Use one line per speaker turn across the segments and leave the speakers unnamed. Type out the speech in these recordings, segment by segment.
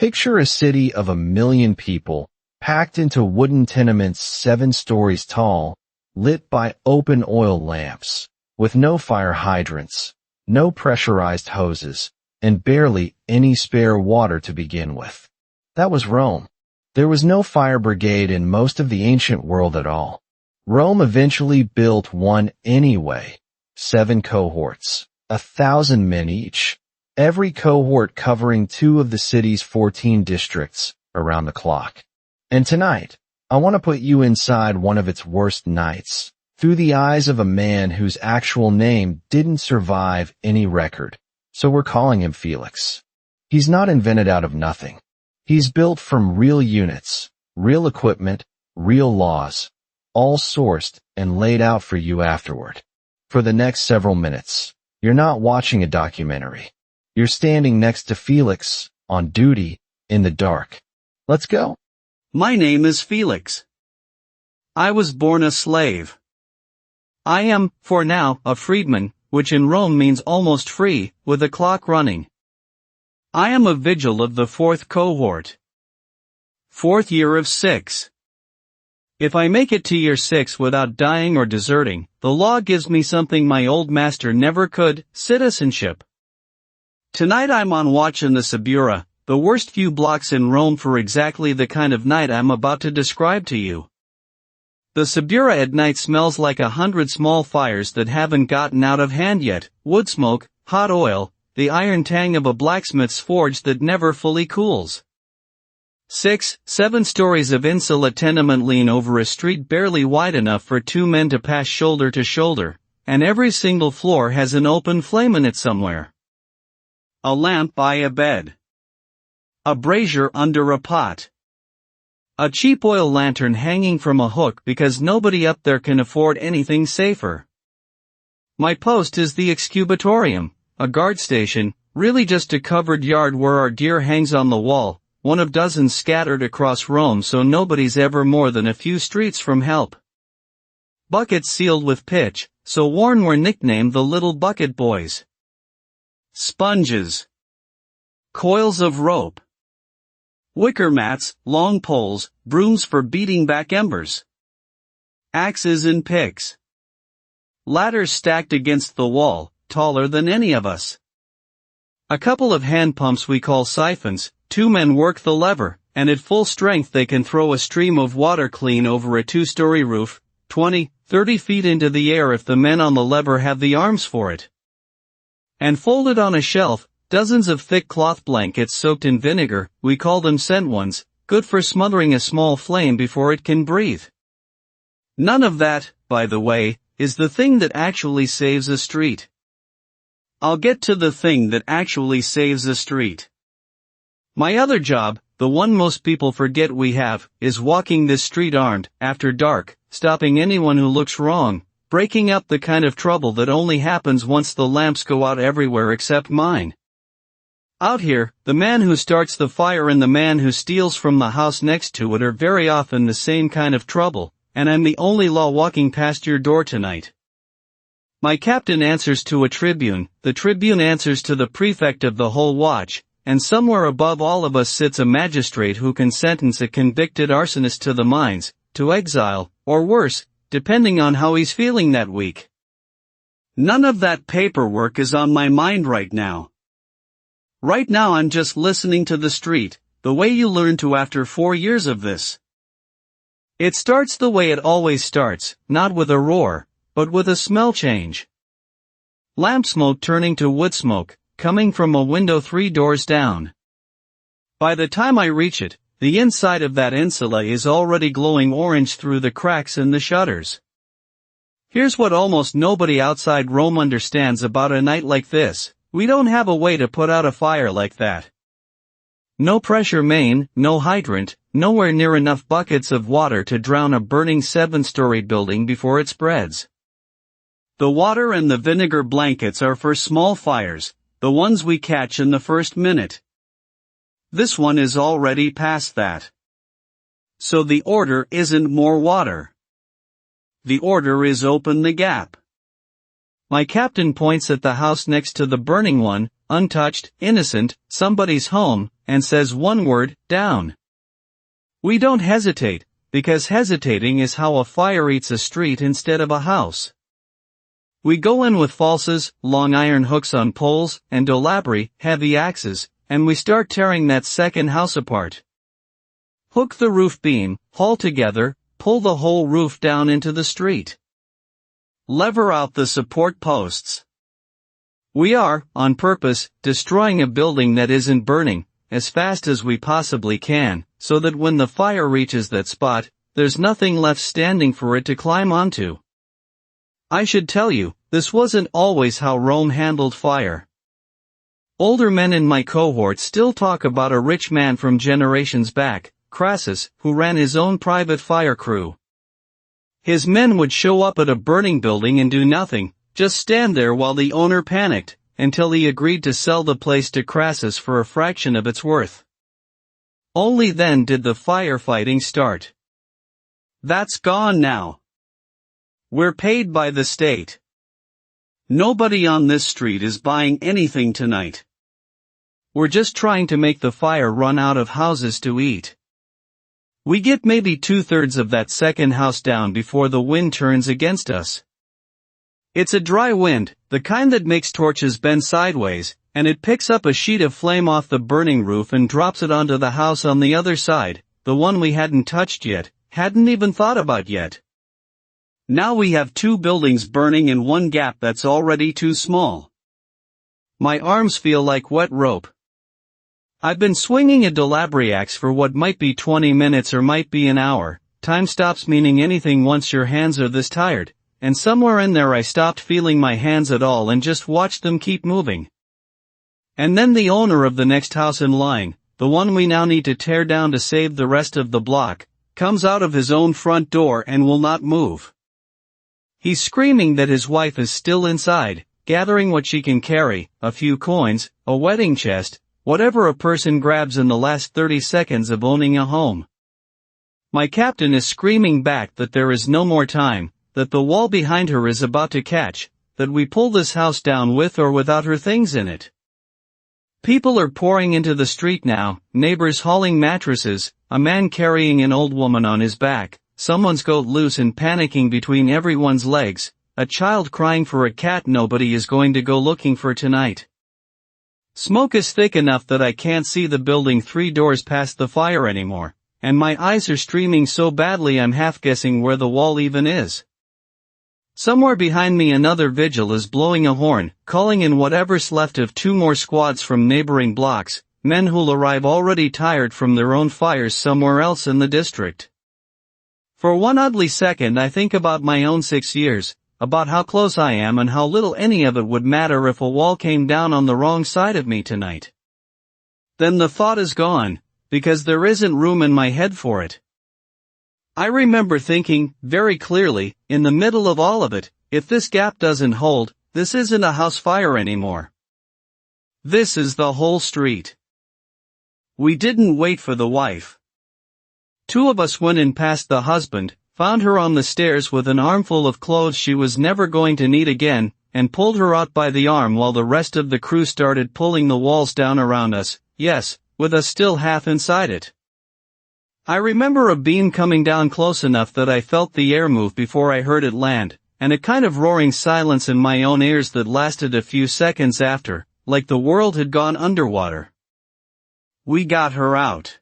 Picture a city of 1 million people, packed into wooden tenements 7 stories tall, lit by open oil lamps, with no fire hydrants, no pressurized hoses, and barely any spare water to begin with. That was Rome. There was no fire brigade in most of the ancient world at all. Rome eventually built one anyway, 7 cohorts, 1,000 men each, every cohort covering 2 of the city's 14 districts around the clock. And tonight, I want to put you inside one of its worst nights, through the eyes of a man whose actual name didn't survive any record, so we're calling him Felix. He's not invented out of nothing. He's built from real units, real equipment, real laws, all sourced and laid out for you afterward. For the next several minutes, you're not watching a documentary. You're standing next to Felix, on duty, in the dark. Let's go.
My name is Felix. I was born a slave. I am, for now, a freedman, which in Rome means almost free, with a clock running. I am a vigil of the 4th cohort. 4th year of 6. If I make it to year 6 without dying or deserting, the law gives me something my old master never could, citizenship. Tonight I'm on watch in the Subura, the worst few blocks in Rome for exactly the kind of night I'm about to describe to you. The Subura at night smells like 100 small fires that haven't gotten out of hand yet, wood smoke, hot oil, the iron tang of a blacksmith's forge that never fully cools. 6, 7 stories of insula tenement lean over a street barely wide enough for 2 men to pass shoulder to shoulder, and every single floor has an open flame in it somewhere. A lamp by a bed. A brazier under a pot. A cheap oil lantern hanging from a hook because nobody up there can afford anything safer. My post is the excubatorium, a guard station, really just a covered yard where our gear hangs on the wall, one of dozens scattered across Rome so nobody's ever more than a few streets from help. Buckets sealed with pitch, so worn we're nicknamed the Little Bucket Boys. Sponges. Coils of rope. Wicker mats, long poles, brooms for beating back embers. Axes and picks. Ladders stacked against the wall, taller than any of us. A couple of hand pumps we call siphons, 2 men work the lever, and at full strength they can throw a stream of water clean over a 2-story roof, 20, 30 feet into the air if the men on the lever have the arms for it. And folded on a shelf, dozens of thick cloth blankets soaked in vinegar, we call them scent ones, good for smothering a small flame before it can breathe. None of that, by the way, is the thing that actually saves a street. I'll get to the thing that actually saves a street. My other job, the one most people forget we have, is walking this street armed, after dark, stopping anyone who looks wrong, breaking up the kind of trouble that only happens once the lamps go out everywhere except mine. Out here, the man who starts the fire and the man who steals from the house next to it are very often the same kind of trouble, and I'm the only law walking past your door tonight. My captain answers to a tribune, the tribune answers to the prefect of the whole watch, and somewhere above all of us sits a magistrate who can sentence a convicted arsonist to the mines, to exile, or worse, depending on how he's feeling that week. None of that paperwork is on my mind right now. Right now I'm just listening to the street, the way you learn to after 4 years of this. It starts the way it always starts, not with a roar, but with a smell change. Lamp smoke turning to wood smoke, coming from a window 3 doors down. By the time I reach it, the inside of that insula is already glowing orange through the cracks in the shutters. Here's what almost nobody outside Rome understands about a night like this. We don't have a way to put out a fire like that. No pressure main, no hydrant, nowhere near enough buckets of water to drown a burning 7-story building before it spreads. The water and the vinegar blankets are for small fires, the ones we catch in the first minute. This one is already past that. So the order isn't more water. The order is open the gap. My captain points at the house next to the burning one, untouched, innocent, somebody's home, and says one word, down. We don't hesitate, because hesitating is how a fire eats a street instead of a house. We go in with falses, long iron hooks on poles, and dolabri, heavy axes, and we start tearing that second house apart. Hook the roof beam, haul together, pull the whole roof down into the street. Lever out the support posts. We are, on purpose, destroying a building that isn't burning, as fast as we possibly can, so that when the fire reaches that spot, there's nothing left standing for it to climb onto. I should tell you, this wasn't always how Rome handled fire. Older men in my cohort still talk about a rich man from generations back, Crassus, who ran his own private fire crew. His men would show up at a burning building and do nothing, just stand there while the owner panicked, until he agreed to sell the place to Crassus for a fraction of its worth. Only then did the firefighting start. That's gone now. We're paid by the state. Nobody on this street is buying anything tonight. We're just trying to make the fire run out of houses to eat. We get maybe 2/3 of that second house down before the wind turns against us. It's a dry wind, the kind that makes torches bend sideways, and it picks up a sheet of flame off the burning roof and drops it onto the house on the other side, the one we hadn't touched yet, hadn't even thought about yet. Now we have 2 buildings burning in one gap that's already too small. My arms feel like wet rope. I've been swinging a dolabri axe for what might be 20 minutes or might be an hour. Time stops meaning anything once your hands are this tired, and somewhere in there I stopped feeling my hands at all and just watched them keep moving. And then the owner of the next house in line, the one we now need to tear down to save the rest of the block, comes out of his own front door and will not move. He's screaming that his wife is still inside, gathering what she can carry, a few coins, a wedding chest, whatever a person grabs in the last 30 seconds of owning a home. My captain is screaming back that there is no more time, that the wall behind her is about to catch, that we pull this house down with or without her things in it. People are pouring into the street now, neighbors hauling mattresses, a man carrying an old woman on his back, someone's goat loose and panicking between everyone's legs, a child crying for a cat nobody is going to go looking for tonight. Smoke is thick enough that I can't see the building 3 doors past the fire anymore, and my eyes are streaming so badly I'm half guessing where the wall even is. Somewhere behind me another vigil is blowing a horn, calling in whatever's left of 2 more squads from neighboring blocks, men who'll arrive already tired from their own fires somewhere else in the district. For one oddly second I think about my own 6 years, about how close I am and how little any of it would matter if a wall came down on the wrong side of me tonight. Then the thought is gone, because there isn't room in my head for it. I remember thinking, very clearly, in the middle of all of it, if this gap doesn't hold, this isn't a house fire anymore. This is the whole street. We didn't wait for the wife. 2 of us went in past the husband, found her on the stairs with an armful of clothes she was never going to need again, and pulled her out by the arm while the rest of the crew started pulling the walls down around us, yes, with us still half inside it. I remember a beam coming down close enough that I felt the air move before I heard it land, and a kind of roaring silence in my own ears that lasted a few seconds after, like the world had gone underwater. We got her out.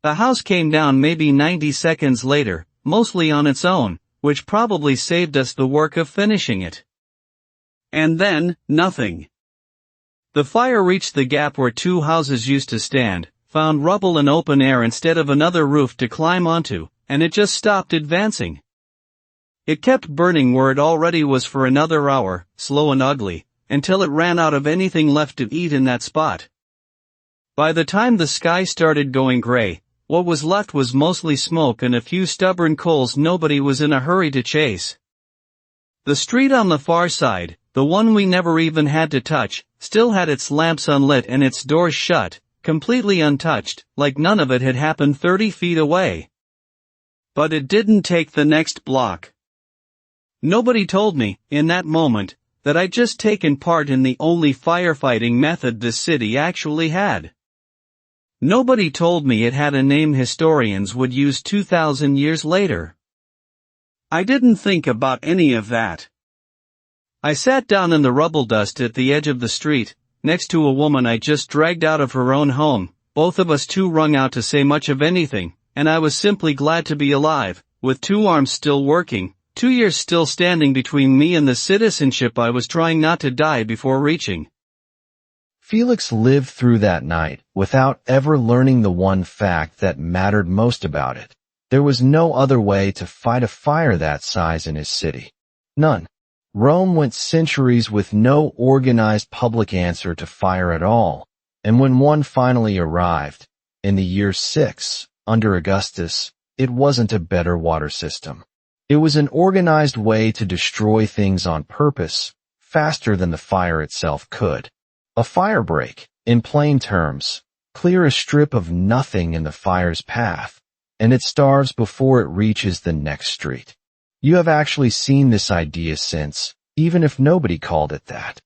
The house came down maybe 90 seconds later, mostly on its own, which probably saved us the work of finishing it. And then, nothing. The fire reached the gap where 2 houses used to stand, found rubble and open air instead of another roof to climb onto, and it just stopped advancing. It kept burning where it already was for another hour, slow and ugly, until it ran out of anything left to eat in that spot. By the time the sky started going gray, what was left was mostly smoke and a few stubborn coals nobody was in a hurry to chase. The street on the far side, the one we never even had to touch, still had its lamps unlit and its doors shut, completely untouched, like none of it had happened 30 feet away. But it didn't take the next block. Nobody told me, in that moment, that I'd just taken part in the only firefighting method this city actually had. Nobody told me it had a name historians would use 2,000 years later. I didn't think about any of that. I sat down in the rubble dust at the edge of the street, next to a woman I just dragged out of her own home, both of us too wrung out to say much of anything, and I was simply glad to be alive, with 2 arms still working, 2 years still standing between me and the citizenship I was trying not to die before reaching.
Felix lived through that night without ever learning the one fact that mattered most about it. There was no other way to fight a fire that size in his city. None. Rome went centuries with no organized public answer to fire at all, and when one finally arrived, in the year 6, under Augustus, it wasn't a better water system. It was an organized way to destroy things on purpose, faster than the fire itself could. A firebreak, in plain terms, clear a strip of nothing in the fire's path, and it starves before it reaches the next street. You have actually seen this idea since, even if nobody called it that.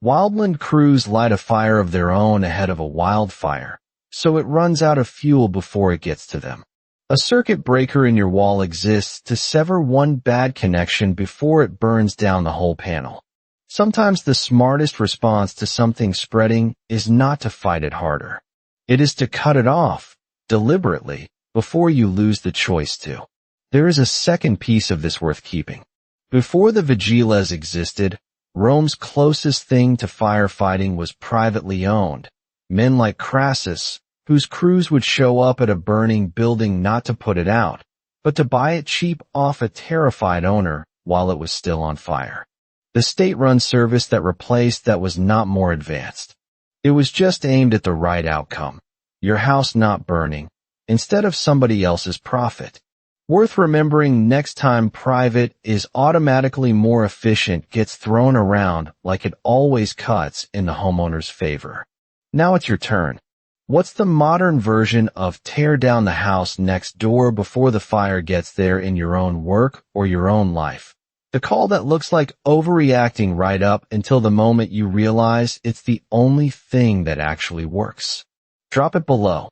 Wildland crews light a fire of their own ahead of a wildfire, so it runs out of fuel before it gets to them. A circuit breaker in your wall exists to sever one bad connection before it burns down the whole panel. Sometimes the smartest response to something spreading is not to fight it harder. It is to cut it off, deliberately, before you lose the choice to. There is a second piece of this worth keeping. Before the vigiles existed, Rome's closest thing to firefighting was privately owned. Men like Crassus, whose crews would show up at a burning building not to put it out, but to buy it cheap off a terrified owner while it was still on fire. The state-run service that replaced that was not more advanced. It was just aimed at the right outcome. Your house not burning, instead of somebody else's profit. Worth remembering next time private is automatically more efficient gets thrown around like it always cuts in the homeowner's favor. Now it's your turn. What's the modern version of tear down the house next door before the fire gets there in your own work or your own life? The call that looks like overreacting right up until the moment you realize it's the only thing that actually works. Drop it below.